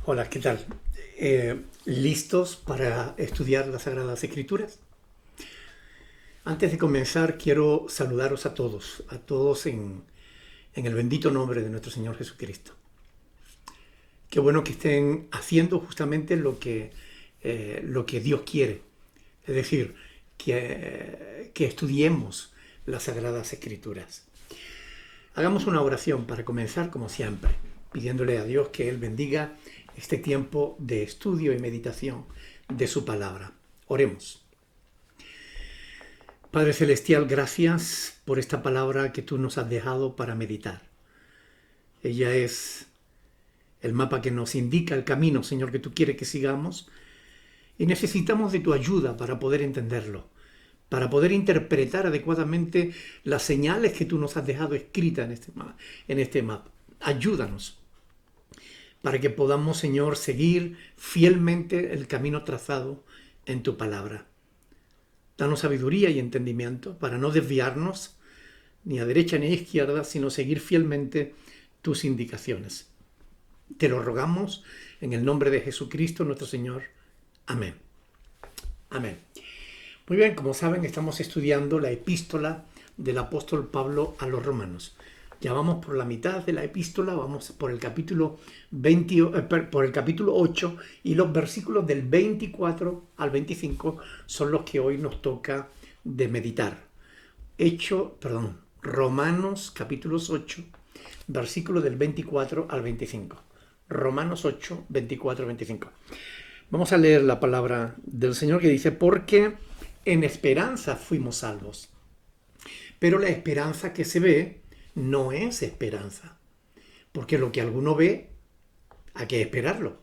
Hola, ¿qué tal? ¿Listos para estudiar las Sagradas Escrituras? Antes de comenzar, quiero saludaros a todos en el bendito nombre de nuestro Señor Jesucristo. Qué bueno que estén haciendo justamente lo que Dios quiere, es decir, que estudiemos las Sagradas Escrituras. Hagamos una oración para comenzar, como siempre, pidiéndole a Dios que Él bendiga este tiempo de estudio y meditación de su palabra. Oremos. Padre Celestial, gracias por esta palabra que tú nos has dejado para meditar. Ella es el mapa que nos indica el camino, Señor, que tú quieres que sigamos, y necesitamos de tu ayuda para poder entenderlo, para poder interpretar adecuadamente las señales que tú nos has dejado escritas en este mapa. Ayúdanos para que podamos, Señor, seguir fielmente el camino trazado en tu palabra. Danos sabiduría y entendimiento para no desviarnos ni a derecha ni a izquierda, sino seguir fielmente tus indicaciones. Te lo rogamos en el nombre de Jesucristo nuestro Señor. Amén. Amén. Muy bien, como saben, estamos estudiando la epístola del apóstol Pablo a los romanos. Ya vamos por la mitad de la epístola, vamos por el capítulo 8 y los versículos del 24 al 25 son los que hoy nos toca de meditar. Romanos capítulos 8, versículos del 24 al 25. Romanos 8, 24 25. Vamos a leer la palabra del Señor que dice: porque en esperanza fuimos salvos. Pero la esperanza que se ve no es esperanza, porque lo que alguno ve, hay que esperarlo.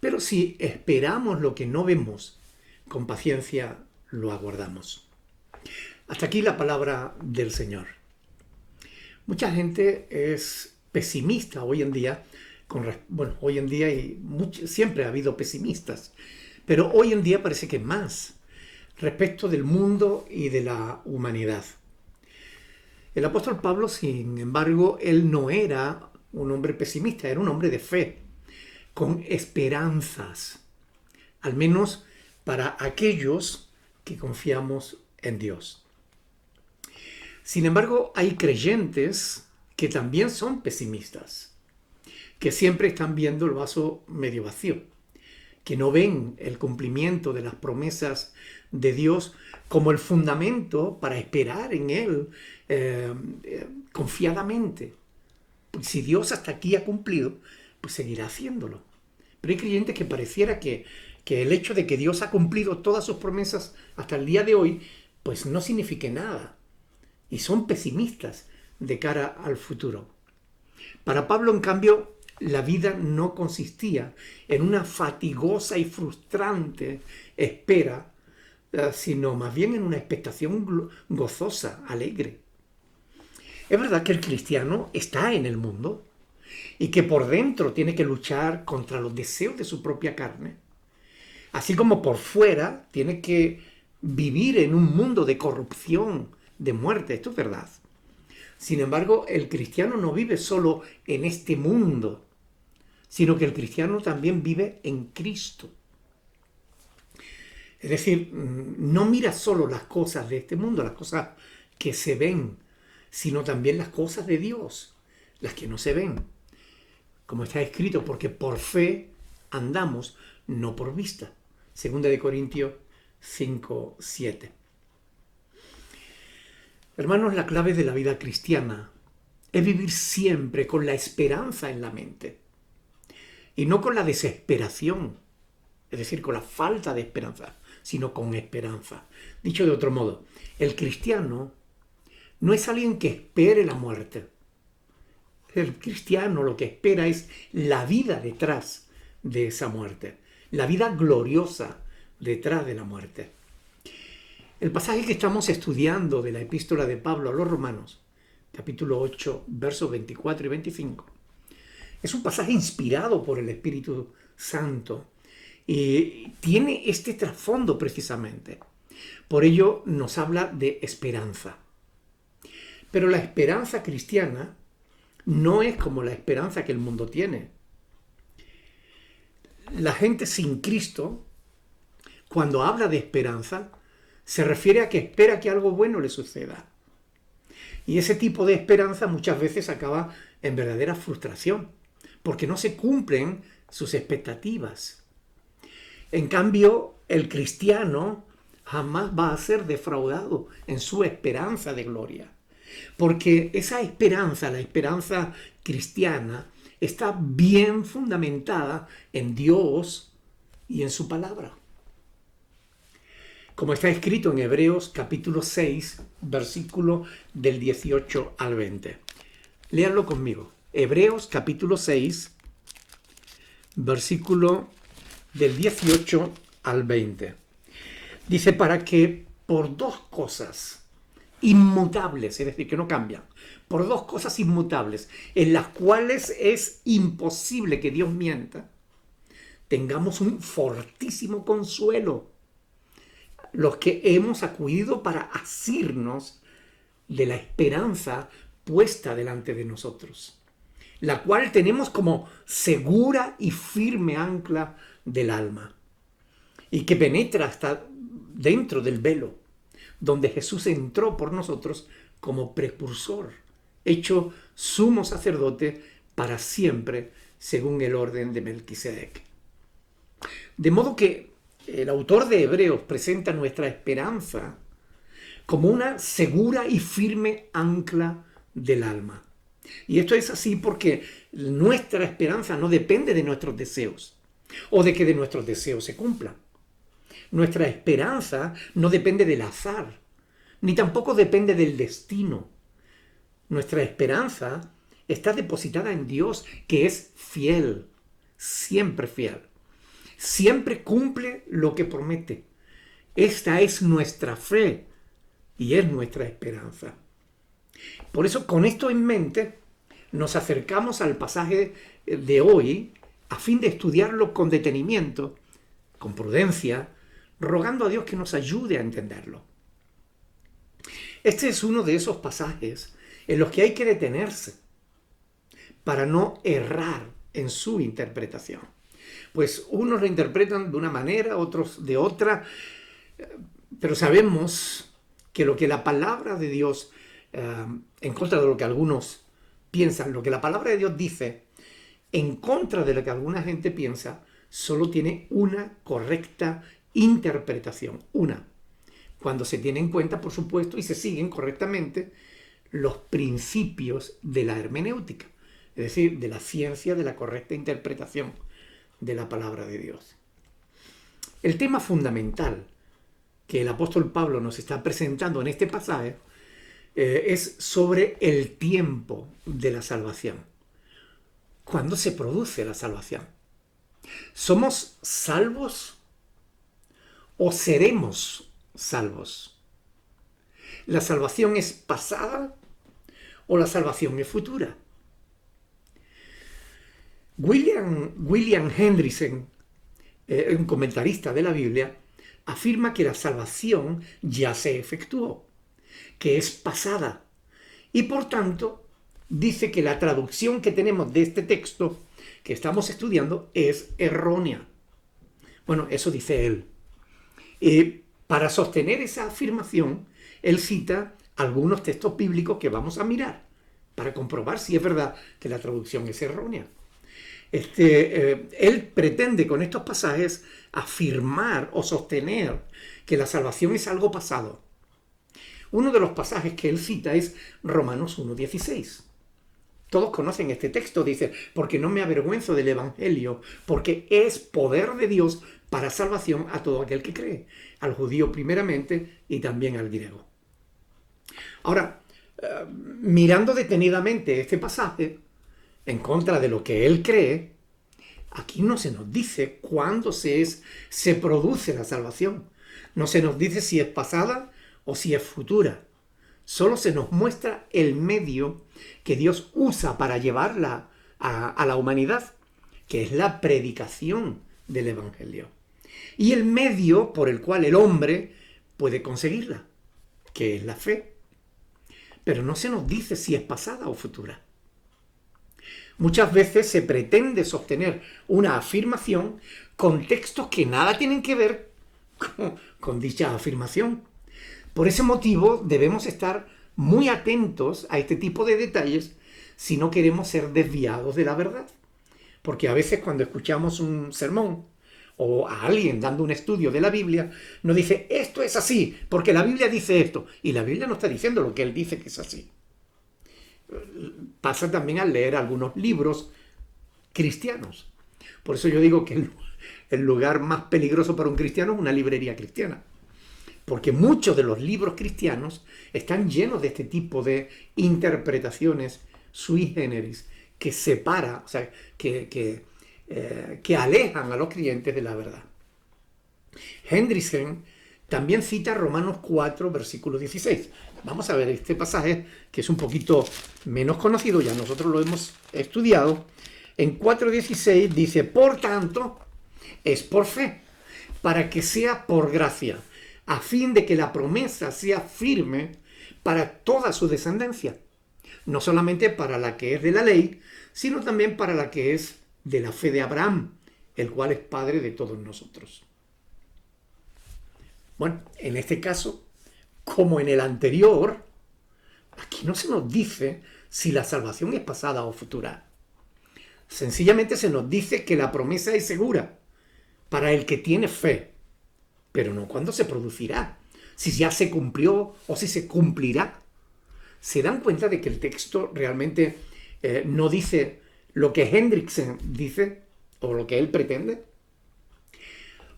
Pero si esperamos lo que no vemos, con paciencia lo aguardamos. Hasta aquí la palabra del Señor. Mucha gente es pesimista hoy en día. Hoy en día siempre ha habido pesimistas, pero hoy en día parece que más respecto del mundo y de la humanidad. El apóstol Pablo, sin embargo, él no era un hombre pesimista, era un hombre de fe, con esperanzas, al menos para aquellos que confiamos en Dios. Sin embargo, hay creyentes que también son pesimistas, que siempre están viendo el vaso medio vacío, que no ven el cumplimiento de las promesas de Dios como el fundamento para esperar en Él confiadamente. Pues si Dios hasta aquí ha cumplido, pues seguirá haciéndolo. Pero hay creyentes que pareciera que el hecho de que Dios ha cumplido todas sus promesas hasta el día de hoy, pues no signifique nada. Y son pesimistas de cara al futuro. Para Pablo, en cambio, la vida no consistía en una fatigosa y frustrante espera, sino más bien en una expectación gozosa, alegre. Es verdad que el cristiano está en el mundo y que por dentro tiene que luchar contra los deseos de su propia carne, así como por fuera tiene que vivir en un mundo de corrupción, de muerte. Esto es verdad. Sin embargo, el cristiano no vive solo en este mundo, sino que el cristiano también vive en Cristo. Es decir, no mira solo las cosas de este mundo, las cosas que se ven, sino también las cosas de Dios, las que no se ven. Como está escrito, porque por fe andamos, no por vista. 2 Corintios 5, 7. Hermanos, la clave de la vida cristiana es vivir siempre con la esperanza en la mente y no con la desesperación, es decir, con la falta de esperanza, sino con esperanza. Dicho de otro modo, el cristiano no es alguien que espere la muerte. El cristiano lo que espera es la vida detrás de esa muerte, la vida gloriosa detrás de la muerte. El pasaje que estamos estudiando de la epístola de Pablo a los Romanos, capítulo 8, versos 24 y 25, es un pasaje inspirado por el Espíritu Santo y tiene este trasfondo precisamente. Por ello nos habla de esperanza. Pero la esperanza cristiana no es como la esperanza que el mundo tiene. la gente sin Cristo, cuando habla de esperanza, se refiere a que espera que algo bueno le suceda. Y ese tipo de esperanza muchas veces acaba en verdadera frustración, porque no se cumplen sus expectativas. En cambio, el cristiano jamás va a ser defraudado en su esperanza de gloria, porque esa esperanza, la esperanza cristiana, está bien fundamentada en Dios y en su palabra. Como está escrito en Hebreos capítulo 6, versículo del 18 al 20. Léanlo conmigo. Hebreos capítulo 6, versículo del 18 al 20. Dice, para que por dos cosas inmutables, es decir, que no cambian, por dos cosas inmutables, en las cuales es imposible que Dios mienta, tengamos un fortísimo consuelo, los que hemos acudido para asirnos de la esperanza puesta delante de nosotros, la cual tenemos como segura y firme ancla del alma, y que penetra hasta dentro del velo, donde Jesús entró por nosotros como precursor, hecho sumo sacerdote para siempre, según el orden de Melquisedec. De modo que el autor de Hebreos presenta nuestra esperanza como una segura y firme ancla del alma. Y esto es así porque nuestra esperanza no depende de nuestros deseos o de que de nuestros deseos se cumplan. Nuestra esperanza no depende del azar, ni tampoco depende del destino. Nuestra esperanza está depositada en Dios, que es fiel, siempre fiel. Siempre cumple lo que promete. Esta es nuestra fe y es nuestra esperanza. Por eso, con esto en mente, nos acercamos al pasaje de hoy a fin de estudiarlo con detenimiento, con prudencia, rogando a Dios que nos ayude a entenderlo. Este es uno de esos pasajes en los que hay que detenerse para no errar en su interpretación. Pues unos lo interpretan de una manera, otros de otra, pero sabemos que lo que la palabra de Dios, en contra de lo que algunos piensan, lo que la palabra de Dios dice, en contra de lo que alguna gente piensa, solo tiene una correcta interpretación, una. Cuando se tiene en cuenta, por supuesto, y se siguen correctamente los principios de la hermenéutica, es decir, de la ciencia de la correcta interpretación de la palabra de Dios. El tema fundamental que el apóstol Pablo nos está presentando en este pasaje es sobre el tiempo de la salvación. ¿Cuándo se produce la salvación? ¿Somos salvos o seremos salvos? ¿La salvación es pasada o la salvación es futura? William Hendrickson, un comentarista de la Biblia, afirma que la salvación ya se efectuó, que es pasada, y por tanto dice que la traducción que tenemos de este texto que estamos estudiando es errónea. Bueno, eso dice él. Para sostener esa afirmación, él cita algunos textos bíblicos que vamos a mirar para comprobar si es verdad que la traducción es errónea. Él pretende con estos pasajes afirmar o sostener que la salvación es algo pasado. Uno de los pasajes que él cita es Romanos 1:16. Todos conocen este texto, dice, porque no me avergüenzo del Evangelio, porque es poder de Dios para salvación a todo aquel que cree, al judío primeramente y también al griego. Ahora, mirando detenidamente este pasaje, en contra de lo que él cree, aquí no se nos dice cuándo se produce la salvación. No se nos dice si es pasada o si es futura. Solo se nos muestra el medio que Dios usa para llevarla a la humanidad, que es la predicación del Evangelio. Y el medio por el cual el hombre puede conseguirla, que es la fe. Pero no se nos dice si es pasada o futura. Muchas veces se pretende sostener una afirmación con textos que nada tienen que ver con dicha afirmación. Por ese motivo debemos estar muy atentos a este tipo de detalles si no queremos ser desviados de la verdad. Porque a veces cuando escuchamos un sermón o a alguien dando un estudio de la Biblia, nos dice, esto es así, porque la Biblia dice esto. Y la Biblia no está diciendo lo que él dice que es así. Pasa también al leer algunos libros cristianos. Por eso yo digo que el lugar más peligroso para un cristiano es una librería cristiana. Porque muchos de los libros cristianos están llenos de este tipo de interpretaciones sui generis que separa, o sea, que alejan a los creyentes de la verdad. Hendrickson también cita Romanos 4, versículo 16. Vamos a ver este pasaje que es un poquito menos conocido, ya nosotros lo hemos estudiado. En 4:16 dice, por tanto, es por fe, para que sea por gracia, a fin de que la promesa sea firme para toda su descendencia, no solamente para la que es de la ley, sino también para la que es de la fe de Abraham, el cual es padre de todos nosotros. Bueno, en este caso, como en el anterior, aquí no se nos dice si la salvación es pasada o futura. Sencillamente se nos dice que la promesa es segura para el que tiene fe, pero no cuándo se producirá, si ya se cumplió o si se cumplirá. ¿Se dan cuenta de que el texto realmente no dice lo que Hendrickson dice o lo que él pretende?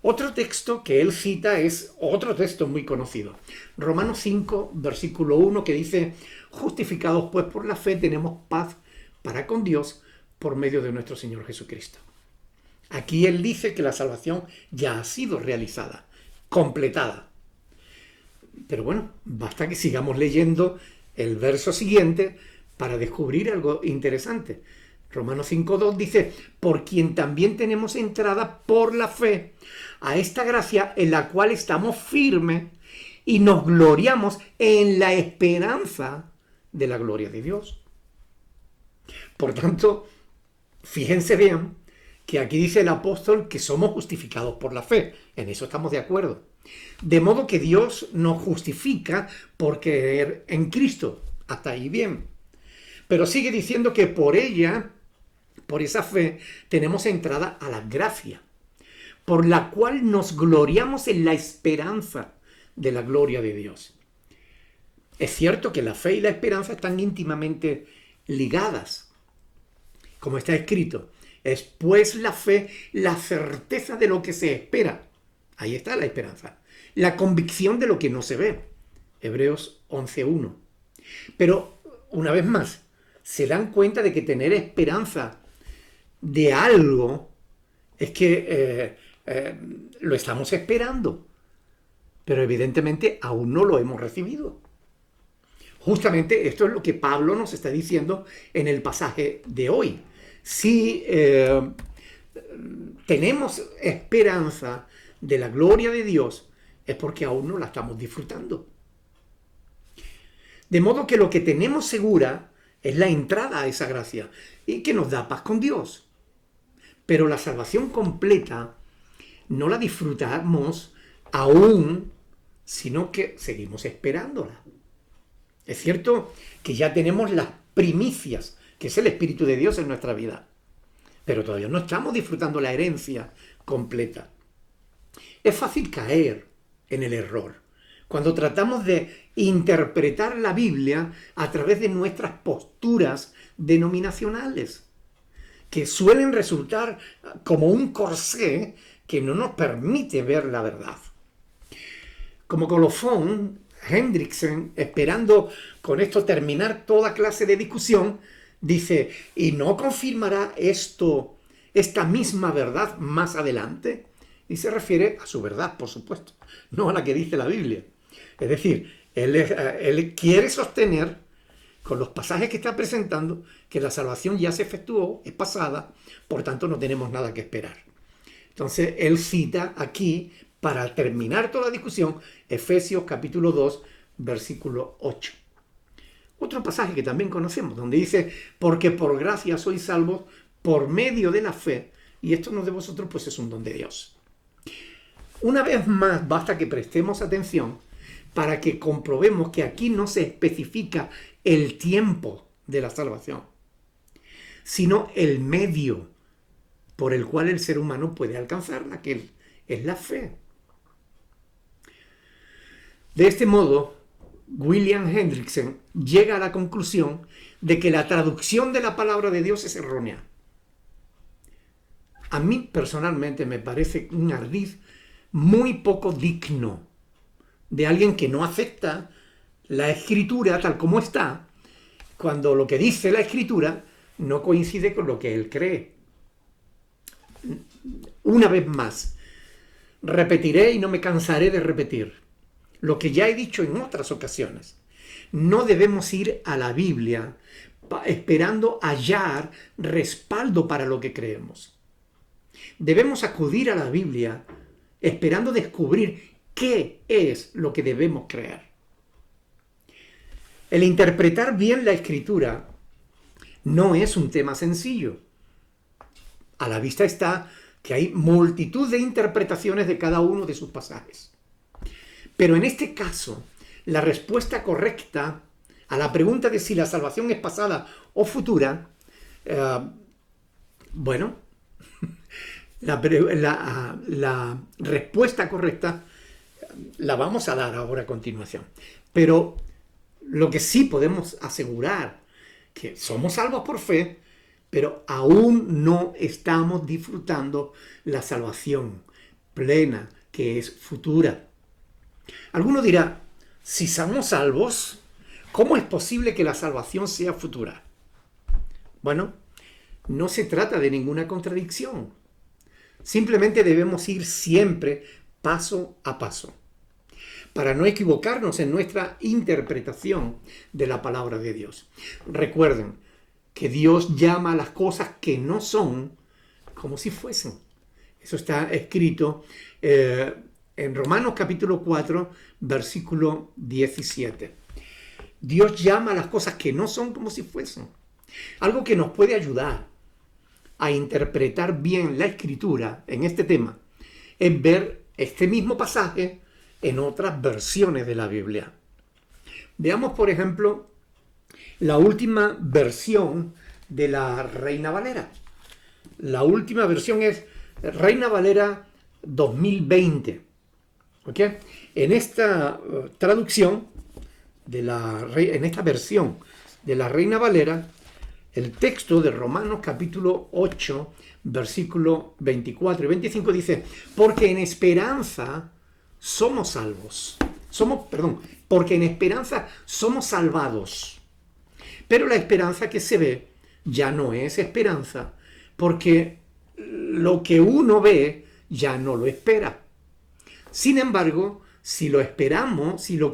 Otro texto que él cita es otro texto muy conocido. Romanos 5, versículo 1, que dice, justificados pues por la fe tenemos paz para con Dios por medio de nuestro Señor Jesucristo. Aquí él dice que la salvación ya ha sido realizada, completada. Pero bueno, basta que sigamos leyendo el verso siguiente para descubrir algo interesante. Romanos 5:2 dice, por quien también tenemos entrada por la fe a esta gracia en la cual estamos firmes y nos gloriamos en la esperanza de la gloria de Dios. Por tanto, fíjense bien que aquí dice el apóstol que somos justificados por la fe. En eso estamos de acuerdo. De modo que Dios nos justifica por creer en Cristo. Hasta ahí bien. Pero sigue diciendo que por ella, por esa fe, tenemos entrada a la gracia, por la cual nos gloriamos en la esperanza de la gloria de Dios. Es cierto que la fe y la esperanza están íntimamente ligadas. Como está escrito, es pues la fe la certeza de lo que se espera. Ahí está la esperanza. La convicción de lo que no se ve. Hebreos 11:1. Pero, una vez más, se dan cuenta de que tener esperanza de algo es que lo estamos esperando, pero evidentemente aún no lo hemos recibido. Justamente esto es lo que Pablo nos está diciendo en el pasaje de hoy. Si tenemos esperanza de la gloria de Dios, es porque aún no la estamos disfrutando. De modo que lo que tenemos segura es la entrada a esa gracia y que nos da paz con Dios. Pero la salvación completa no la disfrutamos aún, sino que seguimos esperándola. Es cierto que ya tenemos las primicias, que es el Espíritu de Dios en nuestra vida, pero todavía no estamos disfrutando la herencia completa. Es fácil caer en el error cuando tratamos de interpretar la Biblia a través de nuestras posturas denominacionales, que suelen resultar como un corsé que no nos permite ver la verdad. Como colofón, Hendrickson, esperando con esto terminar toda clase de discusión, dice, ¿y no confirmará esta misma verdad más adelante? Y se refiere a su verdad, por supuesto, no a la que dice la Biblia. Es decir, él quiere sostener, con los pasajes que está presentando, que la salvación ya se efectuó, es pasada, por tanto no tenemos nada que esperar. Entonces, él cita aquí, para terminar toda la discusión, Efesios capítulo 2, versículo 8. Otro pasaje que también conocemos, donde dice, porque por gracia sois salvos por medio de la fe, y esto no de vosotros, pues es un don de Dios. Una vez más, basta que prestemos atención para que comprobemos que aquí no se especifica el tiempo de la salvación, sino el medio por el cual el ser humano puede alcanzarla, que es la fe. De este modo, William Hendriksen llega a la conclusión de que la traducción de la palabra de Dios es errónea. A mí personalmente me parece un ardid muy poco digno de alguien que no acepta la Escritura tal como está, cuando lo que dice la Escritura no coincide con lo que él cree. Una vez más, repetiré y no me cansaré de repetir lo que ya he dicho en otras ocasiones. No debemos ir a la Biblia esperando hallar respaldo para lo que creemos. Debemos acudir a la Biblia esperando descubrir qué es lo que debemos creer. El interpretar bien la Escritura no es un tema sencillo. A la vista está que hay multitud de interpretaciones de cada uno de sus pasajes. Pero en este caso, la respuesta correcta a la pregunta de si la salvación es pasada o futura, la respuesta correcta la vamos a dar ahora a continuación. Pero lo que sí podemos asegurar, que somos salvos por fe, pero aún no estamos disfrutando la salvación plena, que es futura. Alguno dirá, si somos salvos, ¿cómo es posible que la salvación sea futura? Bueno, no se trata de ninguna contradicción. Simplemente debemos ir siempre paso a paso, para no equivocarnos en nuestra interpretación de la palabra de Dios. Recuerden que Dios llama a las cosas que no son como si fuesen. Eso está escrito en Romanos capítulo 4, versículo 17. Dios llama a las cosas que no son como si fuesen. Algo que nos puede ayudar a interpretar bien la Escritura en este tema es ver este mismo pasaje en otras versiones de la Biblia. Veamos, por ejemplo, la última versión de la Reina Valera. La última versión es Reina Valera 2020. ¿Ok? En esta traducción, en esta versión de la Reina Valera, el texto de Romanos capítulo 8, versículo 24 y 25 dice, porque en esperanza somos salvos. Porque en esperanza somos salvados. Pero la esperanza que se ve ya no es esperanza, porque lo que uno ve ya no lo espera. Sin embargo, si lo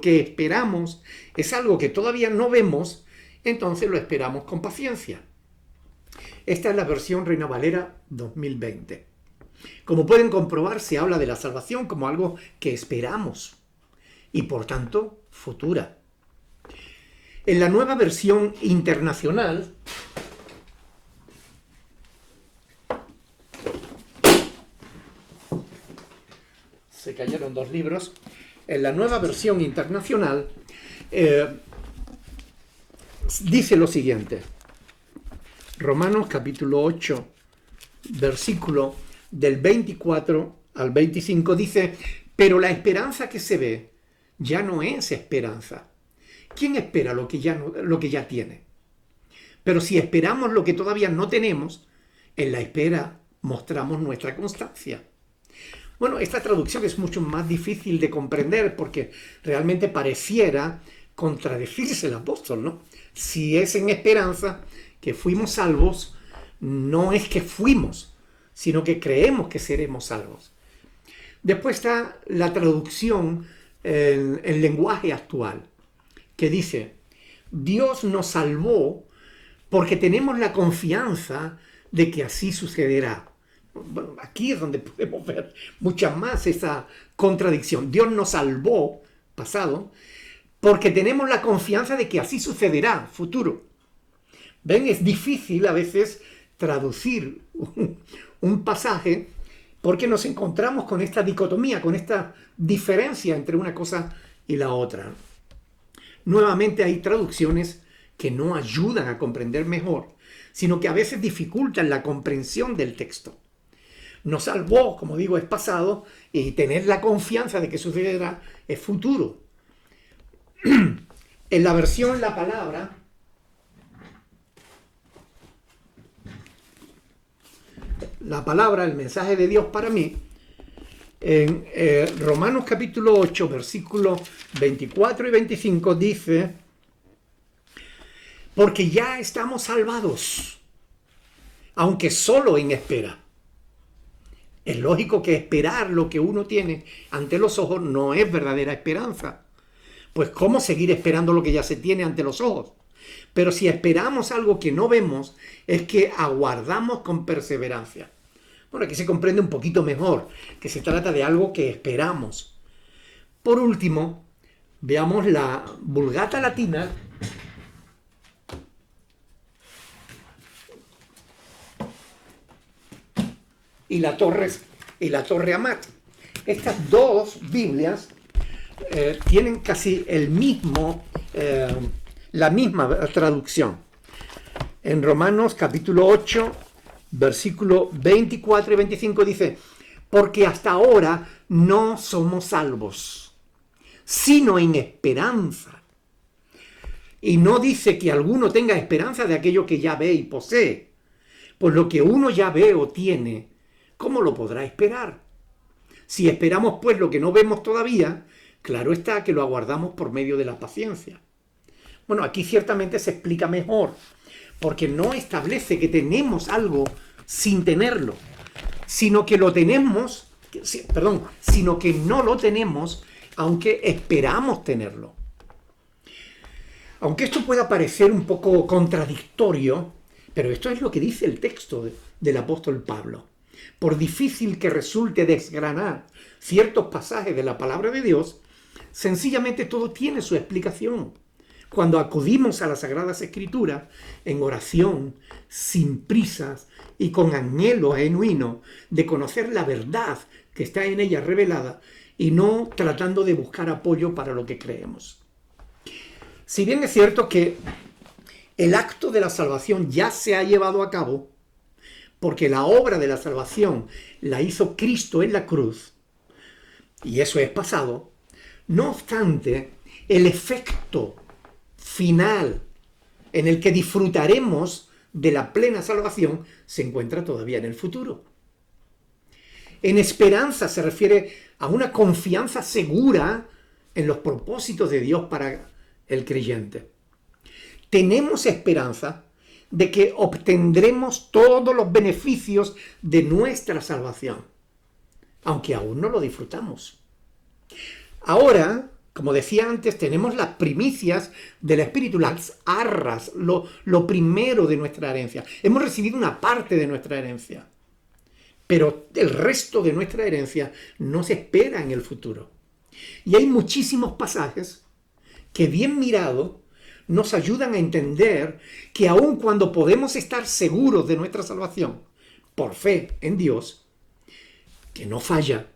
que esperamos es algo que todavía no vemos, entonces lo esperamos con paciencia. Esta es la versión Reina Valera 2020. Como pueden comprobar, se habla de la salvación como algo que esperamos y por tanto futura. En la nueva versión internacional, se cayeron dos libros. En la nueva versión internacional dice lo siguiente. Romanos capítulo 8, versículo del 24 al 25 dice, pero la esperanza que se ve ya no es esperanza. ¿Quién espera lo que ya tiene? Pero si esperamos lo que todavía no tenemos, en la espera mostramos nuestra constancia. Bueno, esta traducción es mucho más difícil de comprender porque realmente pareciera contradecirse el apóstol, ¿no? Si es en esperanza que fuimos salvos, no es que fuimos, sino que creemos que seremos salvos. Después está la traducción en lenguaje actual, que dice, Dios nos salvó porque tenemos la confianza de que así sucederá. Bueno, aquí es donde podemos ver mucha más esa contradicción. Dios nos salvó, pasado, porque tenemos la confianza de que así sucederá futuro. ¿Ven? Es difícil a veces traducir un pasaje porque nos encontramos con esta dicotomía, con esta diferencia entre una cosa y la otra. Nuevamente hay traducciones que no ayudan a comprender mejor, sino que a veces dificultan la comprensión del texto. Nos salvó, como digo, es pasado, y tener la confianza de que sucederá es futuro. En la versión La Palabra, el mensaje de Dios para mí, en Romanos capítulo 8, versículos 24 y 25 dice: porque ya estamos salvados, aunque solo en espera. Es lógico que esperar lo que uno tiene ante los ojos no es verdadera esperanza. Pues ¿cómo seguir esperando lo que ya se tiene ante los ojos? Pero si esperamos algo que no vemos, es que aguardamos con perseverancia. Bueno, aquí se comprende un poquito mejor que se trata de algo que esperamos. Por último, veamos la Vulgata Latina y la Torre Amat. Estas dos Biblias tienen casi la misma traducción. En Romanos capítulo 8, versículo 24 y 25 dice: porque hasta ahora no somos salvos, sino en esperanza. Y no dice que alguno tenga esperanza de aquello que ya ve y posee. Pues lo que uno ya ve o tiene, ¿cómo lo podrá esperar? Si esperamos pues lo que no vemos todavía, claro está que lo aguardamos por medio de la paciencia. Bueno, aquí ciertamente se explica mejor, porque no establece que tenemos algo sin tenerlo, sino que lo tenemos, sino que no lo tenemos, aunque esperamos tenerlo. Aunque esto pueda parecer un poco contradictorio, pero esto es lo que dice el texto del apóstol Pablo. Por difícil que resulte desgranar ciertos pasajes de la palabra de Dios, sencillamente todo tiene su explicación. Cuando acudimos a las Sagradas Escrituras en oración, sin prisas y con anhelo genuino de conocer la verdad que está en ella revelada y no tratando de buscar apoyo para lo que creemos. Si bien es cierto que el acto de la salvación ya se ha llevado a cabo, porque la obra de la salvación la hizo Cristo en la cruz, y eso es pasado, no obstante, el efecto final en el que disfrutaremos de la plena salvación se encuentra todavía en el futuro. En esperanza se refiere a una confianza segura en los propósitos de Dios para el creyente. Tenemos esperanza de que obtendremos todos los beneficios de nuestra salvación, aunque aún no lo disfrutamos. Ahora, como decía antes, tenemos las primicias del Espíritu, las arras, lo primero de nuestra herencia. Hemos recibido una parte de nuestra herencia, pero el resto de nuestra herencia no se espera en el futuro. Y hay muchísimos pasajes que, bien mirado, nos ayudan a entender que aun cuando podemos estar seguros de nuestra salvación por fe en Dios, que no falla,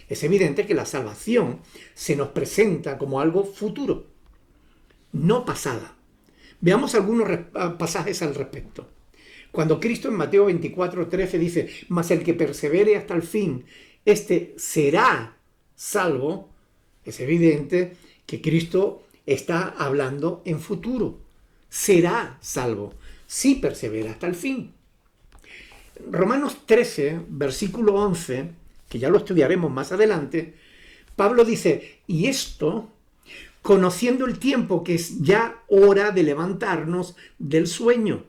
es evidente que la salvación se nos presenta como algo futuro, no pasada. Veamos algunos pasajes al respecto. Cuando Cristo en Mateo 24:13 dice: mas el que persevere hasta el fin, este será salvo, es evidente que Cristo está hablando en futuro. Será salvo si persevera hasta el fin. Romanos 13, versículo 11, que ya lo estudiaremos más adelante, Pablo dice: y esto, conociendo el tiempo, que es ya hora de levantarnos del sueño,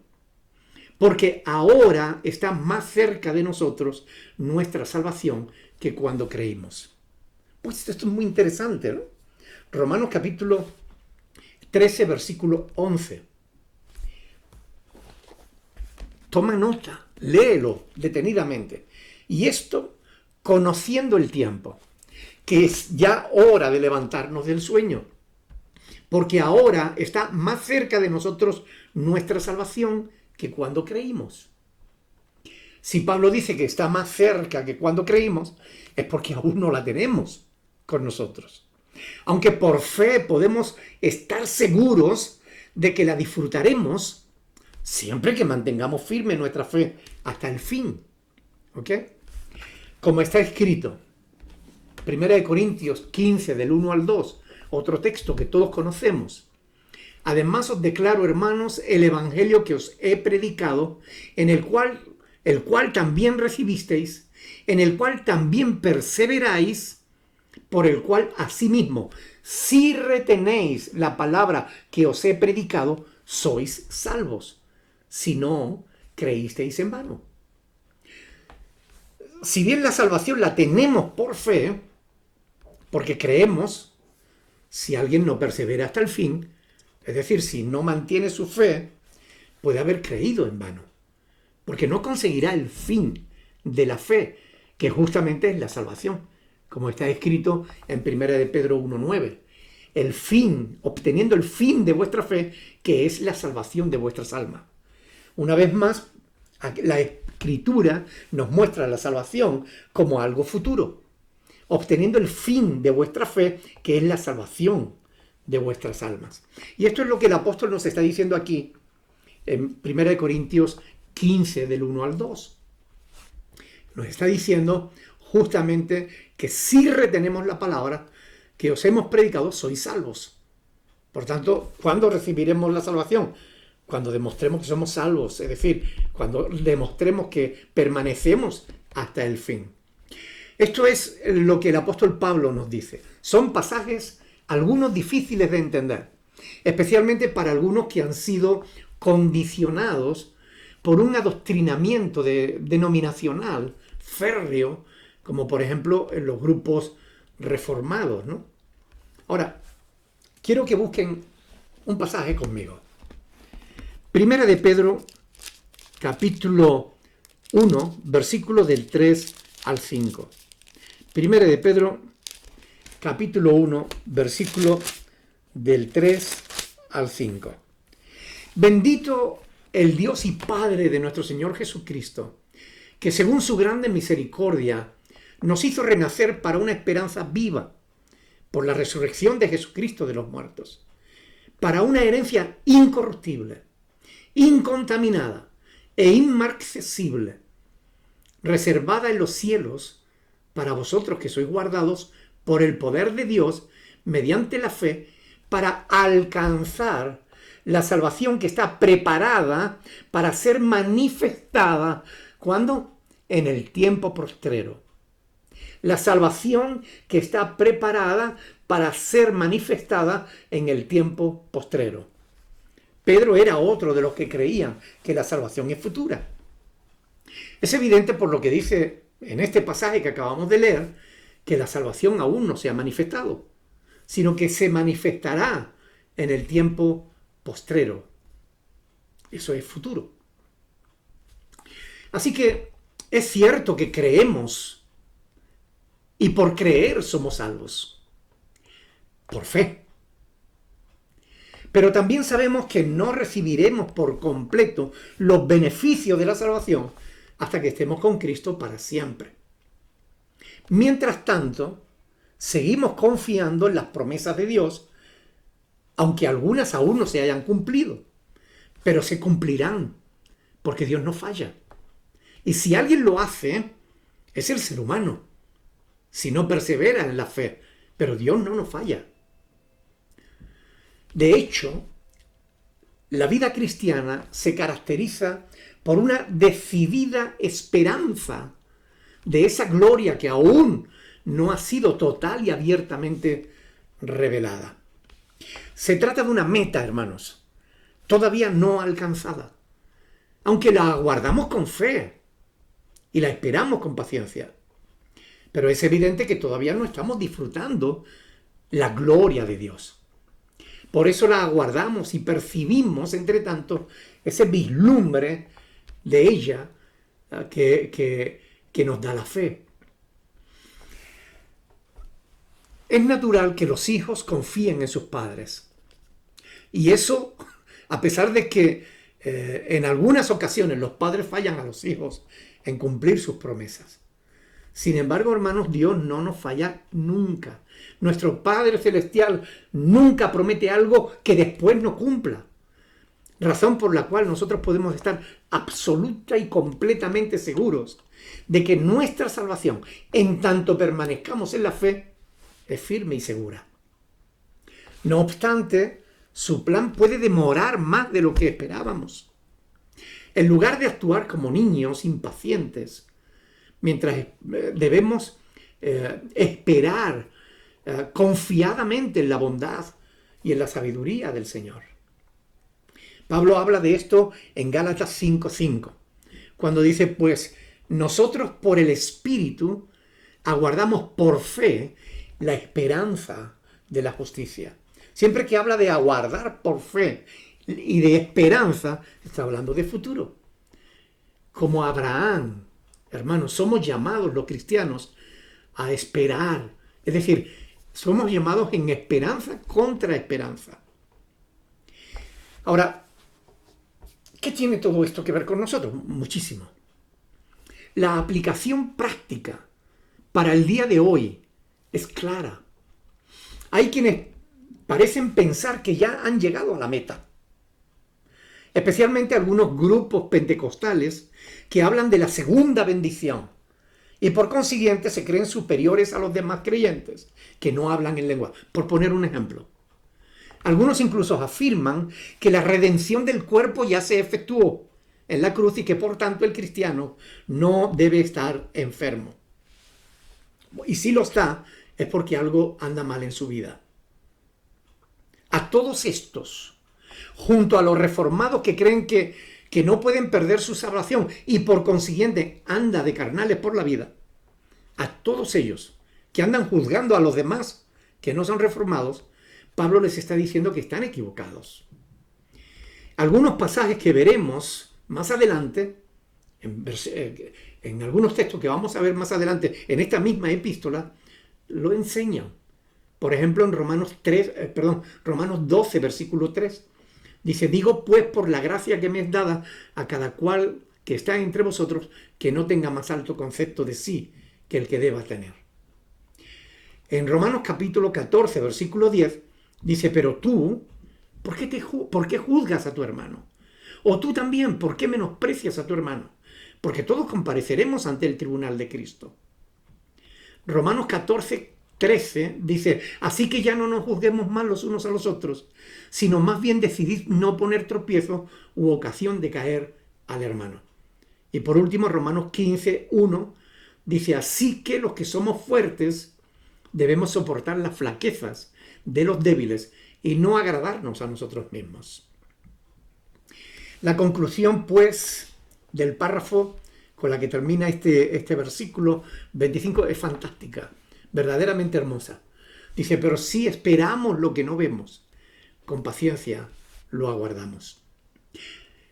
porque ahora está más cerca de nosotros nuestra salvación que cuando creímos. Pues esto es muy interesante, ¿no? Romanos capítulo 13, versículo 11. Toma nota, léelo detenidamente. Y esto, conociendo el tiempo, que es ya hora de levantarnos del sueño. porque ahora está más cerca de nosotros nuestra salvación que cuando creímos. Si Pablo dice que está más cerca que cuando creímos, es porque aún no la tenemos con nosotros. Aunque por fe podemos estar seguros de que la disfrutaremos siempre que mantengamos firme nuestra fe hasta el fin. ¿Ok? Como está escrito, 1 Corintios 15, del 1 al 2, otro texto que todos conocemos. Además os declaro, hermanos, el evangelio que os he predicado, en el cual también recibisteis, en el cual también perseveráis, por el cual asimismo, si retenéis la palabra que os he predicado, sois salvos. Si no, creísteis en vano. Si bien la salvación la tenemos por fe, porque creemos, si alguien no persevera hasta el fin, es decir, si no mantiene su fe, puede haber creído en vano, porque no conseguirá el fin de la fe, que justamente es la salvación, como está escrito en 1 de Pedro 1:9. El fin, obteniendo el fin de vuestra fe, que es la salvación de vuestras almas. Una vez más, la Escritura nos muestra la salvación como algo futuro, obteniendo el fin de vuestra fe, que es la salvación de vuestras almas. Y esto es lo que el apóstol nos está diciendo aquí en 1 Corintios 15, del 1 al 2. Nos está diciendo justamente que si retenemos la palabra que os hemos predicado, sois salvos. Por tanto, ¿cuándo recibiremos la salvación? Cuando demostremos que somos salvos, es decir, cuando demostremos que permanecemos hasta el fin. Esto es lo que el apóstol Pablo nos dice. Son pasajes, algunos difíciles de entender, especialmente para algunos que han sido condicionados por un adoctrinamiento denominacional férreo, como por ejemplo en los grupos reformados, ¿no? Ahora, quiero que busquen un pasaje conmigo. Primera de Pedro, capítulo 1, versículos del 3 al 5. Primera de Pedro, capítulo 1, versículo del 3 al 5. Bendito el Dios y Padre de nuestro Señor Jesucristo, que según su grande misericordia nos hizo renacer para una esperanza viva por la resurrección de Jesucristo de los muertos, para una herencia incorruptible, incontaminada e inmarcesible, reservada en los cielos para vosotros que sois guardados por el poder de Dios mediante la fe para alcanzar la salvación que está preparada para ser manifestada. ¿Cuándo? En el tiempo postrero. La salvación que está preparada para ser manifestada en el tiempo postrero. Pedro era otro de los que creían que la salvación es futura. Es evidente por lo que dice en este pasaje que acabamos de leer, que la salvación aún no se ha manifestado, sino que se manifestará en el tiempo postrero. Eso es futuro. Así que es cierto que creemos y por creer somos salvos, por fe. Pero también sabemos que no recibiremos por completo los beneficios de la salvación hasta que estemos con Cristo para siempre. Mientras tanto, seguimos confiando en las promesas de Dios, aunque algunas aún no se hayan cumplido, pero se cumplirán, porque Dios no falla. Y si alguien lo hace, es el ser humano, si no persevera en la fe, pero Dios no nos falla. De hecho, la vida cristiana se caracteriza por una decidida esperanza de esa gloria que aún no ha sido total y abiertamente revelada. Se trata de una meta, hermanos, todavía no alcanzada, aunque la aguardamos con fe y la esperamos con paciencia. Pero es evidente que todavía no estamos disfrutando la gloria de Dios. Por eso la aguardamos y percibimos, entre tanto, ese vislumbre de ella que nos da la fe. Es natural que los hijos confíen en sus padres, Y eso, a pesar de que en algunas ocasiones los padres fallan a los hijos en cumplir sus promesas. Sin embargo, hermanos, Dios no nos falla nunca. Nuestro Padre Celestial nunca promete algo que después no cumpla. Razón por la cual nosotros podemos estar absoluta y completamente seguros de que nuestra salvación, en tanto permanezcamos en la fe, es firme y segura. No obstante, su plan puede demorar más de lo que esperábamos. En lugar de actuar como niños impacientes, mientras debemos esperar confiadamente en la bondad y en la sabiduría del Señor. Pablo habla de esto en Gálatas 5:5, cuando dice, pues nosotros por el Espíritu aguardamos por fe la esperanza de la justicia. Siempre que habla de aguardar por fe y de esperanza, está hablando de futuro. Como Abraham, hermanos, somos llamados los cristianos a esperar. Es decir, somos llamados en esperanza contra esperanza. Ahora, ¿qué tiene todo esto que ver con nosotros? Muchísimo. La aplicación práctica para el día de hoy es clara. Hay quienes parecen pensar que ya han llegado a la meta. Especialmente algunos grupos pentecostales que hablan de la segunda bendición y por consiguiente se creen superiores a los demás creyentes que no hablan en lengua. Por poner un ejemplo. Algunos incluso afirman que la redención del cuerpo ya se efectuó en la cruz y que por tanto el cristiano no debe estar enfermo. Y si lo está, es porque algo anda mal en su vida. A todos estos, junto a los reformados que creen que no pueden perder su salvación y por consiguiente anda de carnales por la vida, a todos ellos que andan juzgando a los demás que no son reformados, Pablo les está diciendo que están equivocados. Algunos pasajes que veremos más adelante, en algunos textos que vamos a ver más adelante en esta misma epístola, lo enseñan. Por ejemplo, en Romanos 12, versículo 3, dice, digo pues por la gracia que me es dada a cada cual que está entre vosotros, que no tenga más alto concepto de sí que el que deba tener. En Romanos capítulo 14, versículo 10, dice, pero tú, ¿por qué juzgas a tu hermano? O tú también, ¿por qué menosprecias a tu hermano? Porque todos compareceremos ante el tribunal de Cristo. Romanos 14, 13 dice, así que ya no nos juzguemos más los unos a los otros, sino más bien decidid no poner tropiezo u ocasión de caer al hermano. Y por último, Romanos 15, 1 dice, así que los que somos fuertes debemos soportar las flaquezas de los débiles y no agradarnos a nosotros mismos. La conclusión, pues, del párrafo con la que termina este versículo 25 es fantástica, verdaderamente hermosa. Dice, pero si esperamos lo que no vemos, con paciencia lo aguardamos.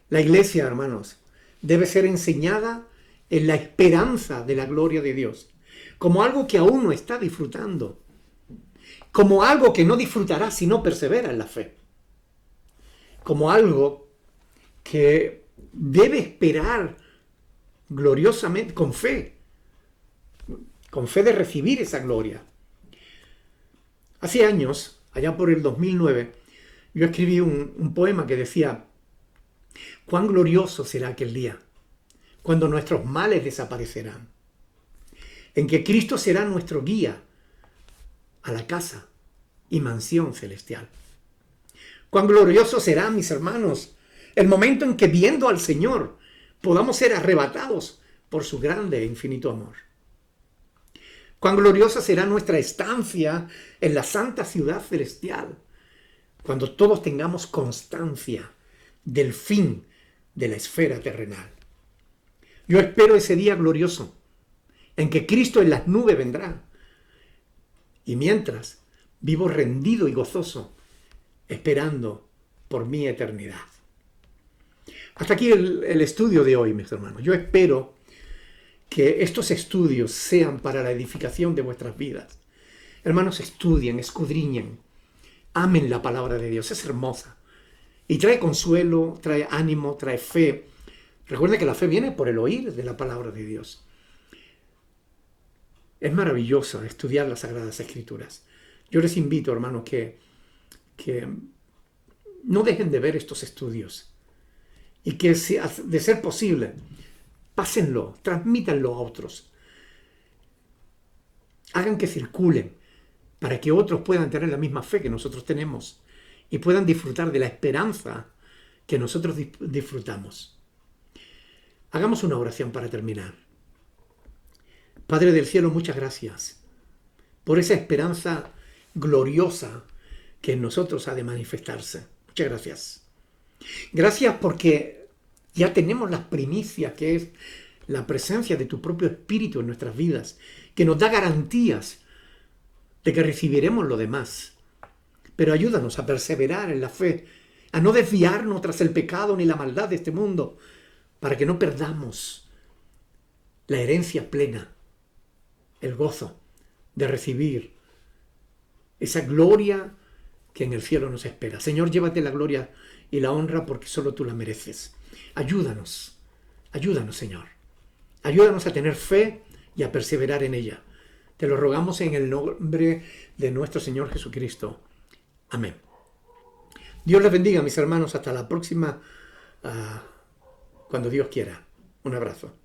La iglesia, hermanos, debe ser enseñada en la esperanza de la gloria de Dios, como algo que aún no está disfrutando, como algo que no disfrutará si no persevera en la fe, como algo que debe esperar gloriosamente, con fe de recibir esa gloria. Hace años, allá por el 2009, yo escribí un poema que decía, cuán glorioso será aquel día, cuando nuestros males desaparecerán, en que Cristo será nuestro guía a la casa y mansión celestial. Cuán glorioso será, mis hermanos, el momento en que viendo al Señor podamos ser arrebatados por su grande e infinito amor. Cuán gloriosa será nuestra estancia en la santa ciudad celestial, cuando todos tengamos constancia del fin de la esfera terrenal. Yo espero ese día glorioso, en que Cristo en las nubes vendrá, y mientras vivo rendido y gozoso, esperando por mi eternidad. Hasta aquí el estudio de hoy, mis hermanos. Yo espero que estos estudios sean para la edificación de vuestras vidas. Hermanos, estudien, escudriñen, amen la palabra de Dios. Es hermosa. Y trae consuelo, trae ánimo, trae fe. Recuerda que la fe viene por el oír de la palabra de Dios. Es maravilloso estudiar las Sagradas Escrituras. Yo les invito, hermanos, que no dejen de ver estos estudios y que, de ser posible, pásenlo, transmítanlo a otros. Hagan que circulen para que otros puedan tener la misma fe que nosotros tenemos y puedan disfrutar de la esperanza que nosotros disfrutamos. Hagamos una oración para terminar. Padre del cielo, muchas gracias por esa esperanza gloriosa que en nosotros ha de manifestarse. Muchas gracias. Gracias porque ya tenemos las primicias, que es la presencia de tu propio Espíritu en nuestras vidas, que nos da garantías de que recibiremos lo demás. Pero ayúdanos a perseverar en la fe, a no desviarnos tras el pecado ni la maldad de este mundo, para que no perdamos la herencia plena, el gozo de recibir esa gloria que en el cielo nos espera. Señor, llévate la gloria y la honra porque solo tú la mereces. Ayúdanos, Señor. Ayúdanos a tener fe y a perseverar en ella. Te lo rogamos en el nombre de nuestro Señor Jesucristo. Amén. Dios les bendiga, mis hermanos. Hasta la próxima, cuando Dios quiera. Un abrazo.